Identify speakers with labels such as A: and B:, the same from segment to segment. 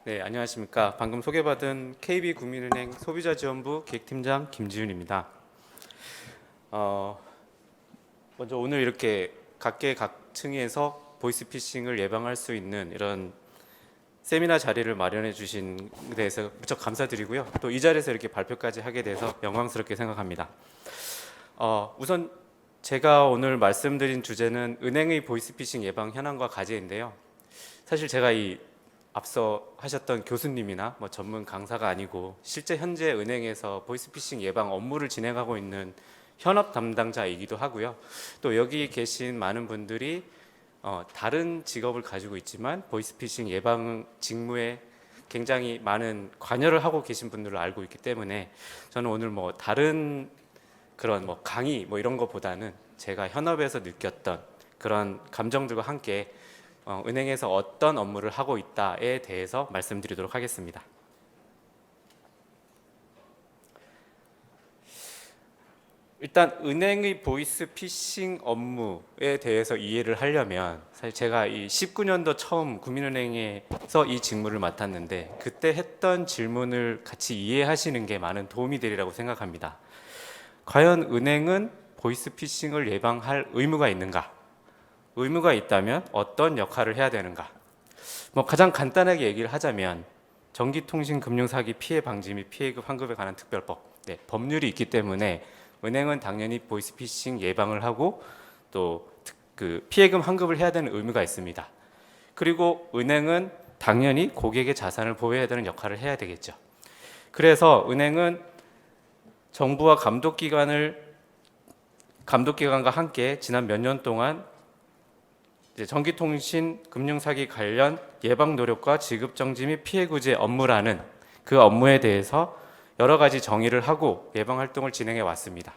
A: 네, 안녕하십니까. 방금 소개받은 KB국민은행 소비자지원부 기획팀장 김지윤입니다. 어, 먼저 오늘 이렇게 각계각층에서 보이스피싱을 예방할 수 있는 이런 세미나 자리를 마련해 주신 데 대해서 무척 감사드리고요. 또 이 자리에서 이렇게 발표까지 하게 돼서 영광스럽게 생각합니다. 우선 제가 오늘 말씀드린 주제는 은행의 보이스피싱 예방 현황과 과제인데요. 사실 제가 이 앞서 하셨던 교수님이나 뭐 전문 강사가 아니고 실제 현재 은행에서 보이스피싱 예방 업무를 진행하고 있는 현업 담당자이기도 하고요. 또 여기 계신 많은 분들이 다른 직업을 가지고 있지만 보이스피싱 예방 직무에 굉장히 많은 관여를 하고 계신 분들을 알고 있기 때문에 저는 오늘 뭐 다른 그런 뭐 강의 뭐 이런 것보다는 제가 현업에서 느꼈던 그런 감정들과 함께 은행에서 어떤 업무를 하고 있다에 대해서 말씀드리도록 하겠습니다. 일단 은행의 보이스 피싱 업무에 대해서 이해를 하려면 사실 제가 이 19년도 처음 국민은행에서 이 직무를 맡았는데 그때 했던 질문을 같이 이해하시는 게 많은 도움이 되리라고 생각합니다. 과연 은행은 보이스 피싱을 예방할 의무가 있는가? 의무가 있다면 어떤 역할을 해야 되는가? 뭐 가장 간단하게 얘기를 하자면 전기통신금융사기 피해 방지 및 피해금 환급에 관한 특별법, 법률이 있기 때문에 은행은 당연히 보이스피싱 예방을 하고 또 그 피해금 환급을 해야 되는 의무가 있습니다. 그리고 은행은 당연히 고객의 자산을 보호해야 되는 역할을 해야 되겠죠. 그래서 은행은 정부와 감독기관과 함께 지난 몇 년 동안 전기통신 금융사기 관련 예방 노력과 지급정지 및 피해 구제 업무라는 그 업무에 대해서 여러 가지 정의를 하고 예방 활동을 진행해 왔습니다.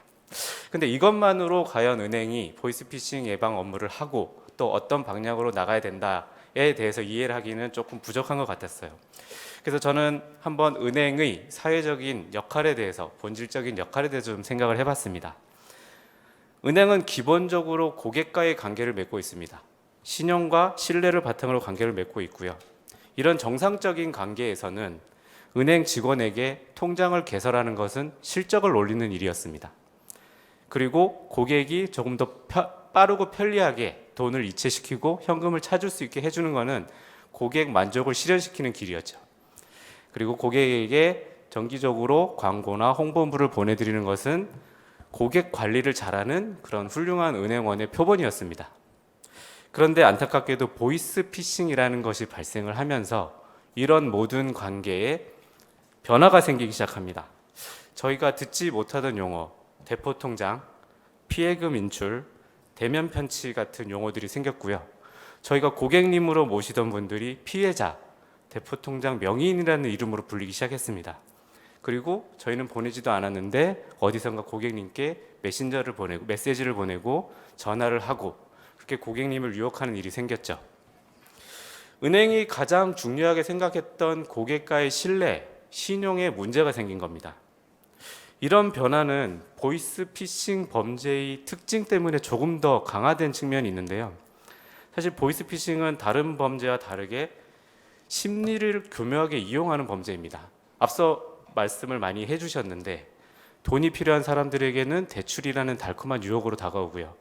A: 근데 이것만으로 과연 은행이 보이스피싱 예방 업무를 하고 또 어떤 방향으로 나가야 된다에 대해서 이해를 하기는 조금 부족한 것 같았어요. 그래서 저는 한번 은행의 사회적인 역할에 대해서, 본질적인 역할에 대해서 좀 생각을 해봤습니다. 은행은 기본적으로 고객과의 관계를 맺고 있습니다. 신용과 신뢰를 바탕으로 관계를 맺고 있고요. 이런 정상적인 관계에서는 은행 직원에게 통장을 개설하는 것은 실적을 올리는 일이었습니다. 그리고 고객이 조금 더 빠르고 편리하게 돈을 이체시키고 현금을 찾을 수 있게 해주는 것은 고객 만족을 실현시키는 길이었죠. 그리고 고객에게 정기적으로 광고나 홍보물을 보내드리는 것은 고객 관리를 잘하는 그런 훌륭한 은행원의 표본이었습니다. 그런데 안타깝게도 보이스피싱이라는 것이 발생을 하면서 이런 모든 관계에 변화가 생기기 시작합니다. 저희가 듣지 못하던 용어, 대포통장, 피해금 인출, 대면 편취 같은 용어들이 생겼고요. 저희가 고객님으로 모시던 분들이 피해자, 대포통장 명의인이라는 이름으로 불리기 시작했습니다. 그리고 저희는 보내지도 않았는데 어디선가 고객님께 메시지를 보내고 전화를 하고 그렇게 고객님을 유혹하는 일이 생겼죠. 은행이 가장 중요하게 생각했던 고객과의 신뢰, 신용에 문제가 생긴 겁니다. 이런 변화는 보이스피싱 범죄의 특징 때문에 조금 더 강화된 측면이 있는데요. 사실 보이스피싱은 다른 범죄와 다르게 심리를 교묘하게 이용하는 범죄입니다. 앞서 말씀을 많이 해주셨는데 돈이 필요한 사람들에게는 대출이라는 달콤한 유혹으로 다가오고요.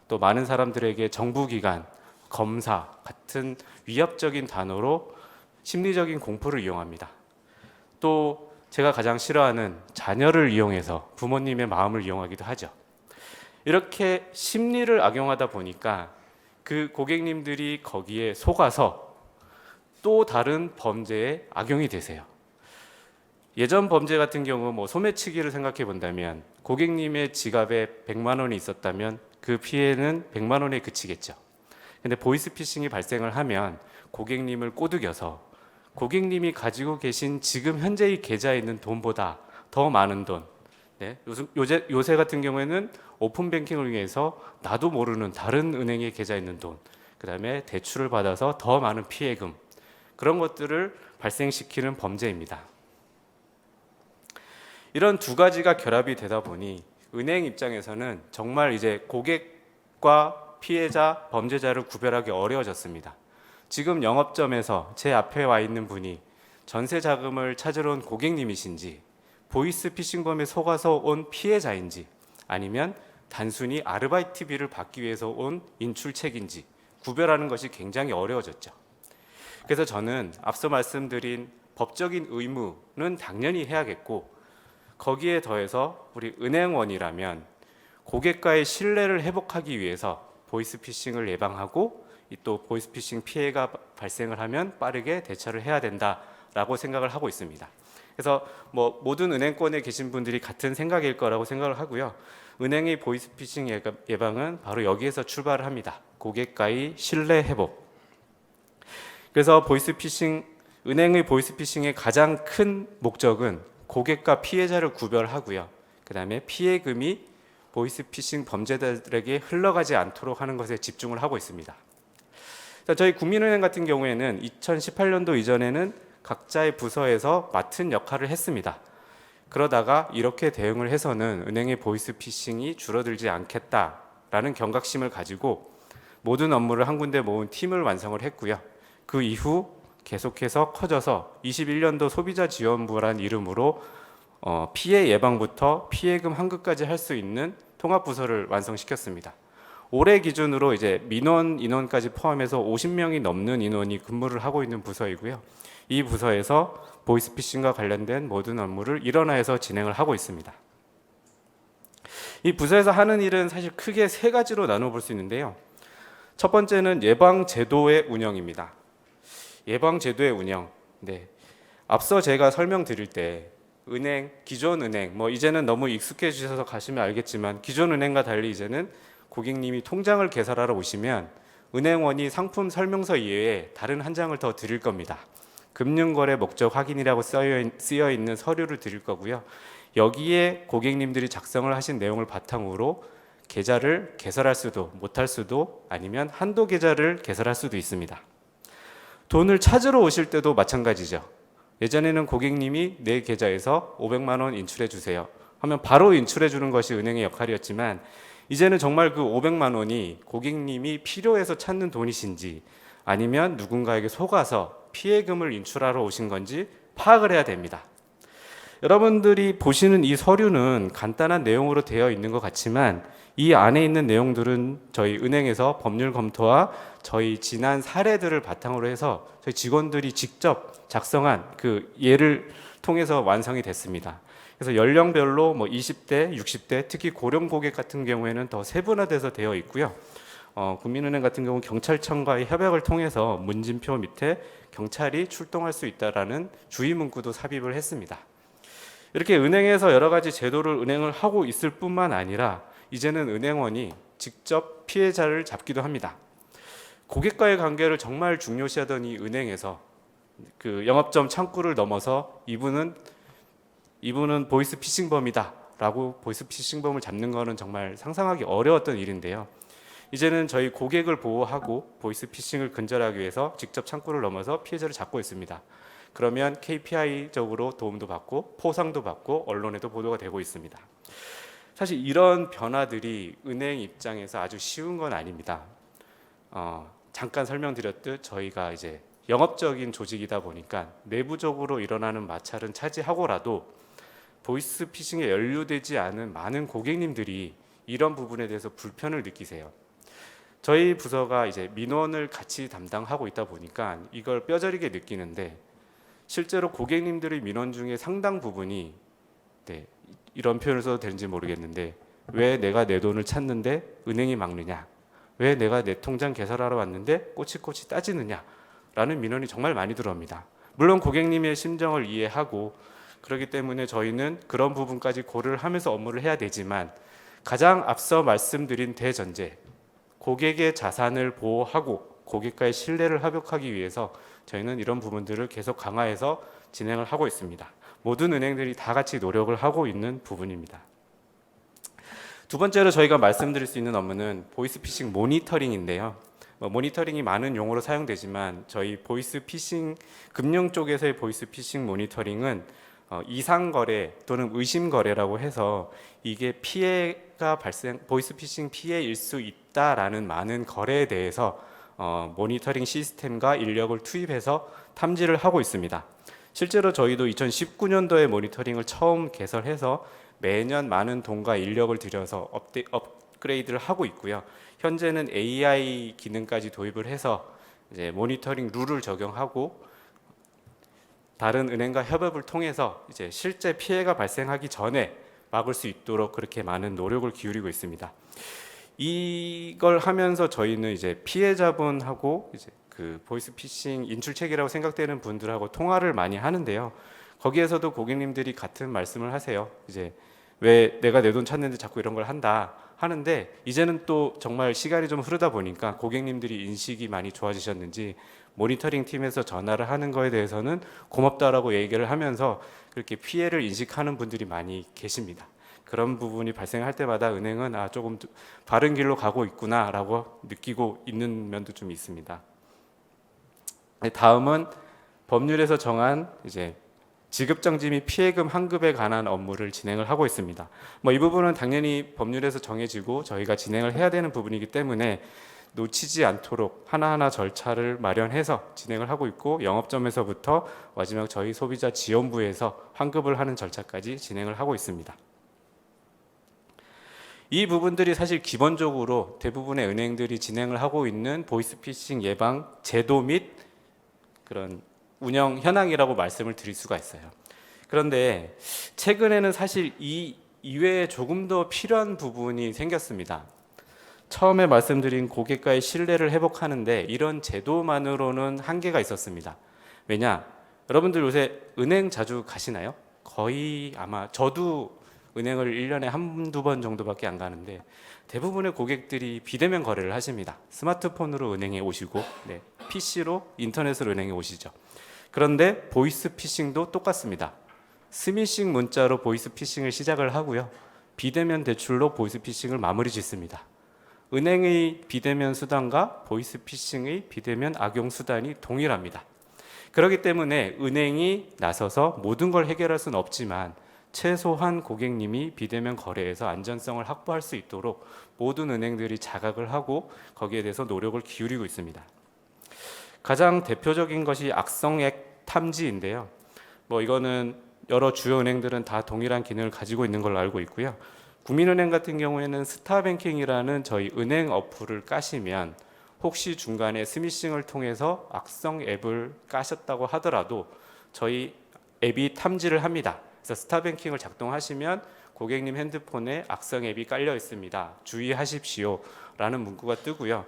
A: 또 많은 사람들에게 정부기관, 검사 같은 위협적인 단어로 심리적인 공포를 이용합니다. 또 제가 가장 싫어하는 자녀를 이용해서 부모님의 마음을 이용하기도 하죠. 이렇게 심리를 악용하다 보니까 그 고객님들이 거기에 속아서 또 다른 범죄에 악용이 되세요. 예전 범죄 같은 경우 뭐 소매치기를 생각해 본다면 고객님의 지갑에 100만 원이 있었다면 그 피해는 100만 원에 그치겠죠. 근데 보이스피싱이 발생을 하면 고객님을 꼬드겨서 고객님이 가지고 계신 지금 현재의 계좌에 있는 돈보다 더 많은 돈, 요새 같은 경우에는 오픈뱅킹을 위해서 나도 모르는 다른 은행의 계좌에 있는 돈, 그 다음에 대출을 받아서 더 많은 피해금, 그런 것들을 발생시키는 범죄입니다. 이런 두 가지가 결합이 되다 보니 은행 입장에서는 정말 이제 고객과 피해자, 범죄자를 구별하기 어려워졌습니다. 지금 영업점에서 제 앞에 와 있는 분이 전세 자금을 찾으러 온 고객님이신지, 보이스피싱범에 속아서 온 피해자인지, 아니면 단순히 아르바이트비를 받기 위해서 온 인출책인지 구별하는 것이 굉장히 어려워졌죠. 그래서 저는 앞서 말씀드린 법적인 의무는 당연히 해야겠고, 거기에 더해서 우리 은행원이라면 고객과의 신뢰를 회복하기 위해서 보이스피싱을 예방하고 또 보이스피싱 피해가 발생을 하면 빠르게 대처를 해야 된다라고 생각을 하고 있습니다. 그래서 모든 은행권에 계신 분들이 같은 생각일 거라고 생각을 하고요. 은행의 보이스피싱 예방은 바로 여기에서 출발을 합니다. 고객과의 신뢰 회복. 그래서 은행의 보이스피싱의 가장 큰 목적은 고객과 피해자를 구별하고요. 그 다음에 피해금이 보이스피싱 범죄자들에게 흘러가지 않도록 하는 것에 집중을 하고 있습니다. 저희 국민은행 같은 경우에는 2018년도 이전에는 각자의 부서에서 맡은 역할을 했습니다. 그러다가 이렇게 대응을 해서는 은행의 보이스피싱이 줄어들지 않겠다라는 경각심을 가지고 모든 업무를 한 군데 모은 팀을 완성을 했고요. 그 이후 계속해서 커져서 21년도 소비자지원부란 이름으로 피해 예방부터 피해금 환급까지 할 수 있는 통합부서를 완성시켰습니다. 올해 기준으로 이제 민원 인원까지 포함해서 50명이 넘는 인원이 근무를 하고 있는 부서이고요. 이 부서에서 보이스피싱과 관련된 모든 업무를 일원화해서 진행을 하고 있습니다. 이 부서에서 하는 일은 사실 크게 세 가지로 나눠볼 수 있는데요. 첫 번째는 예방제도의 운영입니다. 예방제도의 운영. 네. 앞서 제가 설명드릴 때 기존 은행, 이제는 너무 익숙해지셔서 가시면 알겠지만 기존 은행과 달리 이제는 고객님이 통장을 개설하러 오시면 은행원이 상품 설명서 이외에 다른 한 장을 더 드릴 겁니다. 금융거래 목적 확인이라고 쓰여 있는 서류를 드릴 거고요. 여기에 고객님들이 작성을 하신 내용을 바탕으로 계좌를 개설할 수도 못할 수도 아니면 한도 계좌를 개설할 수도 있습니다. 돈을 찾으러 오실 때도 마찬가지죠. 예전에는 고객님이 내 계좌에서 500만 원 인출해 주세요 하면 바로 인출해 주는 것이 은행의 역할이었지만 이제는 정말 그 500만 원이 고객님이 필요해서 찾는 돈이신지 아니면 누군가에게 속아서 피해금을 인출하러 오신 건지 파악을 해야 됩니다. 여러분들이 보시는 이 서류는 간단한 내용으로 되어 있는 것 같지만 이 안에 있는 내용들은 저희 은행에서 법률 검토와 저희 지난 사례들을 바탕으로 해서 저희 직원들이 직접 작성한 그 예를 통해서 완성이 됐습니다. 그래서 연령별로 20대, 60대, 특히 고령 고객 같은 경우에는 더 세분화돼서 되어 있고요. 국민은행 같은 경우 경찰청과의 협약을 통해서 문진표 밑에 경찰이 출동할 수 있다라는 주의 문구도 삽입을 했습니다. 이렇게 은행에서 여러 가지 제도를 은행을 하고 있을 뿐만 아니라 이제는 은행원이 직접 피해자를 잡기도 합니다. 고객과의 관계를 정말 중요시하던 이 은행에서 그 영업점 창구를 넘어서 이분은 보이스피싱범이다 라고 보이스피싱범을 잡는 거는 정말 상상하기 어려웠던 일인데요. 이제는 저희 고객을 보호하고 보이스피싱을 근절하기 위해서 직접 창구를 넘어서 피해자를 잡고 있습니다. 그러면 KPI적으로 도움도 받고 포상도 받고 언론에도 보도가 되고 있습니다. 사실 이런 변화들이 은행 입장에서 아주 쉬운 건 아닙니다. 잠깐 설명드렸듯 저희가 이제 영업적인 조직이다 보니까 내부적으로 일어나는 마찰은 차지하고라도 보이스피싱에 연루되지 않은 많은 고객님들이 이런 부분에 대해서 불편을 느끼세요. 저희 부서가 이제 민원을 같이 담당하고 있다 보니까 이걸 뼈저리게 느끼는데 실제로 고객님들의 민원 중에 상당 부분이 이런 표현을 써도 되는지 모르겠는데 왜 내가 내 돈을 찾는데 은행이 막느냐, 왜 내가 내 통장 개설하러 왔는데 꼬치꼬치 따지느냐 라는 민원이 정말 많이 들어옵니다. 물론 고객님의 심정을 이해하고 그렇기 때문에 저희는 그런 부분까지 고려를 하면서 업무를 해야 되지만 가장 앞서 말씀드린 대전제, 고객의 자산을 보호하고 고객과의 신뢰를 회복하기 위해서 저희는 이런 부분들을 계속 강화해서 진행을 하고 있습니다. 모든 은행들이 다 같이 노력을 하고 있는 부분입니다. 두 번째로 저희가 말씀드릴 수 있는 업무는 보이스피싱 모니터링인데요. 모니터링이 많은 용어로 사용되지만 저희 보이스피싱 금융 쪽에서의 보이스피싱 모니터링은 이상거래 또는 의심거래라고 해서 이게 보이스피싱 피해일 수 있다라는 많은 거래에 대해서 모니터링 시스템과 인력을 투입해서 탐지를 하고 있습니다. 실제로 저희도 2019년도에 모니터링을 처음 개설해서 매년 많은 돈과 인력을 들여서 업그레이드를 하고 있고요. 현재는 AI 기능까지 도입을 해서 이제 모니터링 룰을 적용하고 다른 은행과 협업을 통해서 이제 실제 피해가 발생하기 전에 막을 수 있도록 그렇게 많은 노력을 기울이고 있습니다. 이걸 하면서 저희는 이제 피해자분하고 이제 그 보이스피싱 인출책이라고 생각되는 분들하고 통화를 많이 하는데요. 거기에서도 고객님들이 같은 말씀을 하세요. 이제 왜 내가 내 돈 찾는데 자꾸 이런 걸 한다 하는데, 이제는 또 정말 시간이 좀 흐르다 보니까 고객님들이 인식이 많이 좋아지셨는지 모니터링 팀에서 전화를 하는 거에 대해서는 고맙다라고 얘기를 하면서 그렇게 피해를 인식하는 분들이 많이 계십니다. 그런 부분이 발생할 때마다 은행은 조금 바른 길로 가고 있구나라고 느끼고 있는 면도 좀 있습니다. 다음은 법률에서 정한 이제 지급정지 및 피해금 환급에 관한 업무를 진행을 하고 있습니다. 이 부분은 당연히 법률에서 정해지고 저희가 진행을 해야 되는 부분이기 때문에 놓치지 않도록 하나하나 절차를 마련해서 진행을 하고 있고, 영업점에서부터 마지막 저희 소비자 지원부에서 환급을 하는 절차까지 진행을 하고 있습니다. 이 부분들이 사실 기본적으로 대부분의 은행들이 진행을 하고 있는 보이스피싱 예방 제도 및 그런 운영 현황이라고 말씀을 드릴 수가 있어요. 그런데 최근에는 사실 이 이외에 조금 더 필요한 부분이 생겼습니다. 처음에 말씀드린 고객과의 신뢰를 회복하는데 이런 제도만으로는 한계가 있었습니다. 왜냐? 여러분들 요새 은행 자주 가시나요? 거의 아마 저도 은행을 1년에 한두 번 정도밖에 안 가는데 대부분의 고객들이 비대면 거래를 하십니다. 스마트폰으로 은행에 오시고 PC로 인터넷으로 은행에 오시죠. 그런데 보이스피싱도 똑같습니다. 스미싱 문자로 보이스피싱을 시작을 하고요. 비대면 대출로 보이스피싱을 마무리 짓습니다. 은행의 비대면 수단과 보이스피싱의 비대면 악용 수단이 동일합니다. 그렇기 때문에 은행이 나서서 모든 걸 해결할 수는 없지만 최소한 고객님이 비대면 거래에서 안전성을 확보할 수 있도록 모든 은행들이 자각을 하고 거기에 대해서 노력을 기울이고 있습니다. 가장 대표적인 것이 악성액 탐지인데요. 이거는 여러 주요 은행들은 다 동일한 기능을 가지고 있는 걸로 알고 있고요. 국민은행 같은 경우에는 스타뱅킹이라는 저희 은행 어플을 까시면 혹시 중간에 스미싱을 통해서 악성 앱을 까셨다고 하더라도 저희 앱이 탐지를 합니다. 그래서 스타뱅킹을 작동하시면 고객님 핸드폰에 악성 앱이 깔려 있습니다. 주의하십시오 라는 문구가 뜨고요.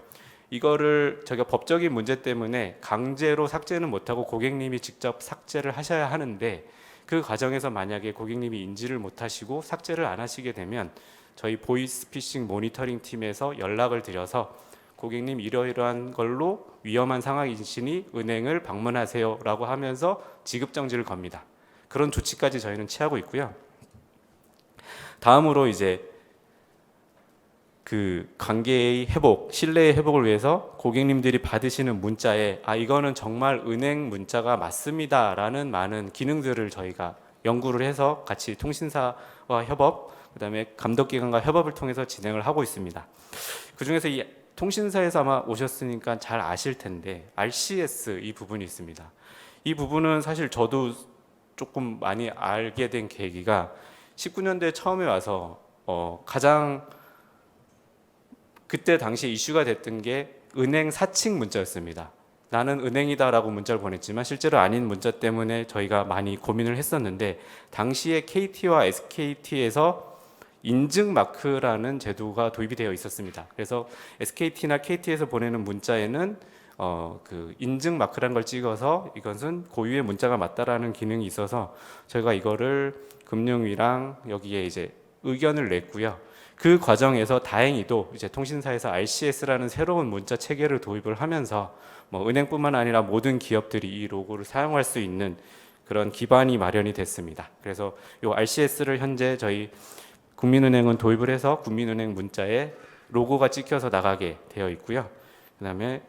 A: 이거를 저희가 법적인 문제 때문에 강제로 삭제는 못하고 고객님이 직접 삭제를 하셔야 하는데, 그 과정에서 만약에 고객님이 인지를 못하시고 삭제를 안 하시게 되면 저희 보이스피싱 모니터링 팀에서 연락을 드려서 고객님 이러이러한 걸로 위험한 상황이시니 은행을 방문하세요 라고 하면서 지급정지를 겁니다. 그런 조치까지 저희는 취하고 있고요. 다음으로 이제 그 관계의 회복, 신뢰의 회복을 위해서 고객님들이 받으시는 문자에 이거는 정말 은행 문자가 맞습니다라는 많은 기능들을 저희가 연구를 해서 같이 통신사와 협업, 그다음에 감독기관과 협업을 통해서 진행을 하고 있습니다. 그중에서 이 통신사에서 아마 오셨으니까 잘 아실 텐데 RCS 이 부분이 있습니다. 이 부분은 사실 저도 조금 많이 알게 된 계기가 19년도에 처음에 와서 가장 그때 당시 이슈가 됐던 게 은행 사칭 문자였습니다. 나는 은행이다라고 문자를 보냈지만 실제로 아닌 문자 때문에 저희가 많이 고민을 했었는데, 당시에 KT와 SKT에서 인증 마크라는 제도가 도입이 되어 있었습니다. 그래서 SKT나 KT에서 보내는 문자에는 그 인증 마크라는 걸 찍어서 이것은 고유의 문자가 맞다라는 기능이 있어서 저희가 이거를 금융위랑 여기에 이제 의견을 냈고요. 그 과정에서 다행히도 이제 통신사에서 RCS라는 새로운 문자 체계를 도입을 하면서 은행뿐만 아니라 모든 기업들이 이 로고를 사용할 수 있는 그런 기반이 마련이 됐습니다. 그래서 이 RCS를 현재 저희 국민은행은 도입을 해서 국민은행 문자에 로고가 찍혀서 나가게 되어 있고요. 그다음에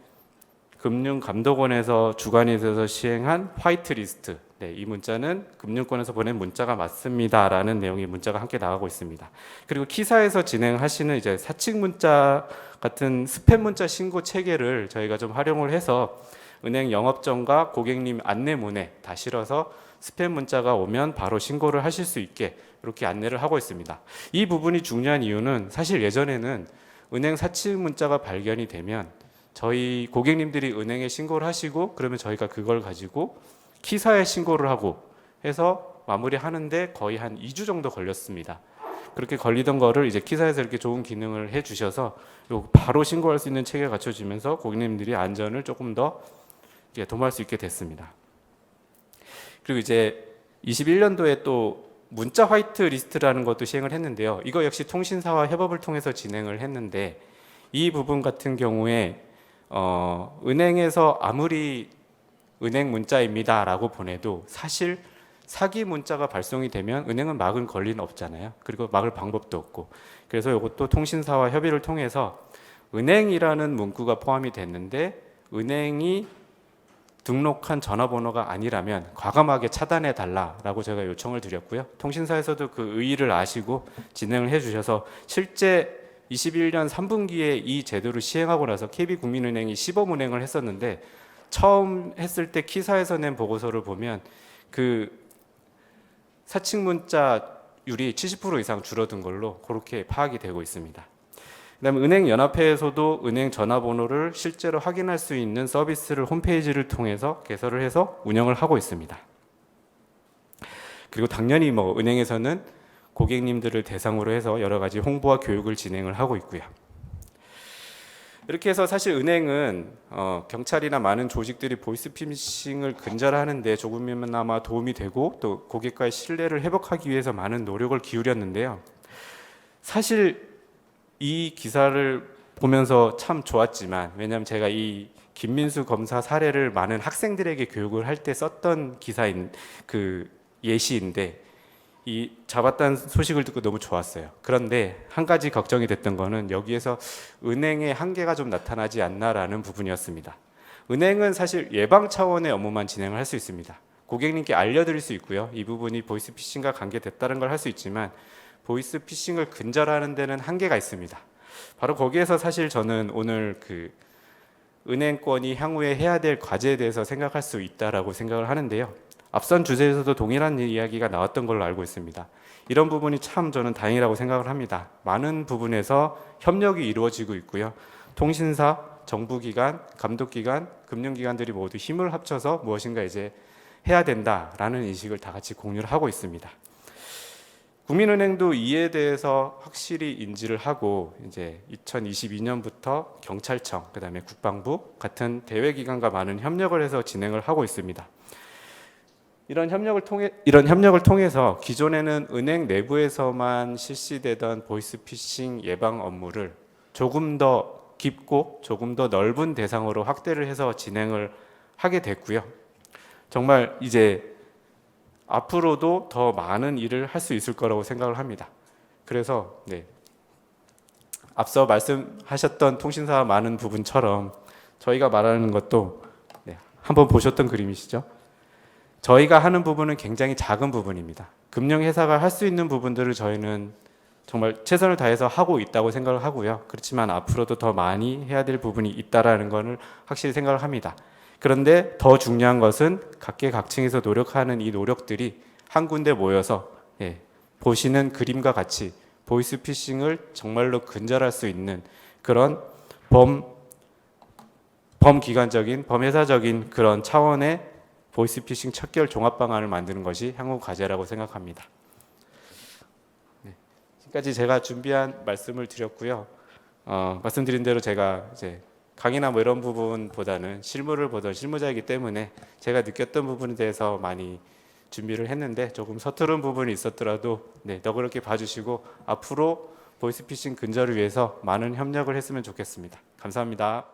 A: 금융감독원에서 주관이 돼서 시행한 화이트리스트, 이 문자는 금융권에서 보낸 문자가 맞습니다라는 내용의 문자가 함께 나가고 있습니다. 그리고 키사에서 진행하시는 이제 사칭 문자 같은 스팸 문자 신고 체계를 저희가 좀 활용을 해서 은행 영업점과 고객님 안내문에 다 실어서 스팸 문자가 오면 바로 신고를 하실 수 있게 이렇게 안내를 하고 있습니다. 이 부분이 중요한 이유는 사실 예전에는 은행 사칭 문자가 발견이 되면 저희 고객님들이 은행에 신고를 하시고 그러면 저희가 그걸 가지고 키사에 신고를 하고 해서 마무리하는데 거의 한 2주 정도 걸렸습니다. 그렇게 걸리던 거를 이제 키사에서 이렇게 좋은 기능을 해 주셔서 바로 신고할 수 있는 체계가 갖춰지면서 고객님들이 안전을 조금 더 도모할 수 있게 됐습니다. 그리고 이제 21년도에 또 문자 화이트 리스트라는 것도 시행을 했는데요. 이거 역시 통신사와 협업을 통해서 진행을 했는데 이 부분 같은 경우에 은행에서 아무리 은행 문자입니다라고 보내도 사실 사기 문자가 발송이 되면 은행은 막을 권리는 없잖아요. 그리고 막을 방법도 없고. 그래서 이것도 통신사와 협의를 통해서 은행이라는 문구가 포함이 됐는데 은행이 등록한 전화번호가 아니라면 과감하게 차단해 달라라고 제가 요청을 드렸고요. 통신사에서도 그 의의를 아시고 진행을 해주셔서 실제 21년 3분기에 이 제도를 시행하고 나서 KB국민은행이 시범 운행을 했었는데 처음 했을 때 키사에서 낸 보고서를 보면 그 사칭 문자율이 70% 이상 줄어든 걸로 그렇게 파악이 되고 있습니다. 그다음에 은행연합회에서도 은행 전화번호를 실제로 확인할 수 있는 서비스를 홈페이지를 통해서 개설을 해서 운영을 하고 있습니다. 그리고 당연히 은행에서는 고객님들을 대상으로 해서 여러 가지 홍보와 교육을 진행을 하고 있고요. 이렇게 해서 사실 은행은 경찰이나 많은 조직들이 보이스피싱을 근절하는데 조금이나마 도움이 되고 또 고객과의 신뢰를 회복하기 위해서 많은 노력을 기울였는데요. 사실 이 기사를 보면서 참 좋았지만 왜냐하면 제가 이 김민수 검사 사례를 많은 학생들에게 교육을 할 때 썼던 기사인 그 예시인데 이 잡았다는 소식을 듣고 너무 좋았어요. 그런데 한 가지 걱정이 됐던 거는 여기에서 은행의 한계가 좀 나타나지 않나라는 부분이었습니다. 은행은 사실 예방 차원의 업무만 진행을 할 수 있습니다. 고객님께 알려드릴 수 있고요. 이 부분이 보이스피싱과 관계됐다는 걸 할 수 있지만 보이스피싱을 근절하는 데는 한계가 있습니다. 바로 거기에서 사실 저는 오늘 그 은행권이 향후에 해야 될 과제에 대해서 생각할 수 있다라고 생각을 하는데요. 앞선 주제에서도 동일한 이야기가 나왔던 걸로 알고 있습니다. 이런 부분이 참 저는 다행이라고 생각을 합니다. 많은 부분에서 협력이 이루어지고 있고요. 통신사, 정부기관, 감독기관, 금융기관들이 모두 힘을 합쳐서 무엇인가 이제 해야 된다라는 인식을 다 같이 공유를 하고 있습니다. 국민은행도 이에 대해서 확실히 인지를 하고 이제 2022년부터 경찰청, 그다음에 국방부 같은 대외기관과 많은 협력을 해서 진행을 하고 있습니다. 이런 협력을 통해서 기존에는 은행 내부에서만 실시되던 보이스피싱 예방 업무를 조금 더 깊고 조금 더 넓은 대상으로 확대를 해서 진행을 하게 됐고요. 정말 이제 앞으로도 더 많은 일을 할 수 있을 거라고 생각을 합니다. 그래서 앞서 말씀하셨던 통신사 많은 부분처럼 저희가 말하는 것도 한번 보셨던 그림이시죠? 저희가 하는 부분은 굉장히 작은 부분입니다. 금융회사가 할 수 있는 부분들을 저희는 정말 최선을 다해서 하고 있다고 생각을 하고요. 그렇지만 앞으로도 더 많이 해야 될 부분이 있다라는 것을 확실히 생각을 합니다. 그런데 더 중요한 것은 각계각층에서 노력하는 이 노력들이 한 군데 모여서 보시는 그림과 같이 보이스피싱을 정말로 근절할 수 있는 그런 범기관적인, 범회사적인 그런 차원의 보이스피싱 척결 종합 방안을 만드는 것이 향후 과제라고 생각합니다. 지금까지 제가 준비한 말씀을 드렸고요. 말씀드린 대로 제가 이제 강의나 이런 부분보다는 실무를 보던 실무자이기 때문에 제가 느꼈던 부분에 대해서 많이 준비를 했는데 조금 서투른 부분이 있었더라도 너그럽게 봐주시고 앞으로 보이스피싱 근절을 위해서 많은 협력을 했으면 좋겠습니다. 감사합니다.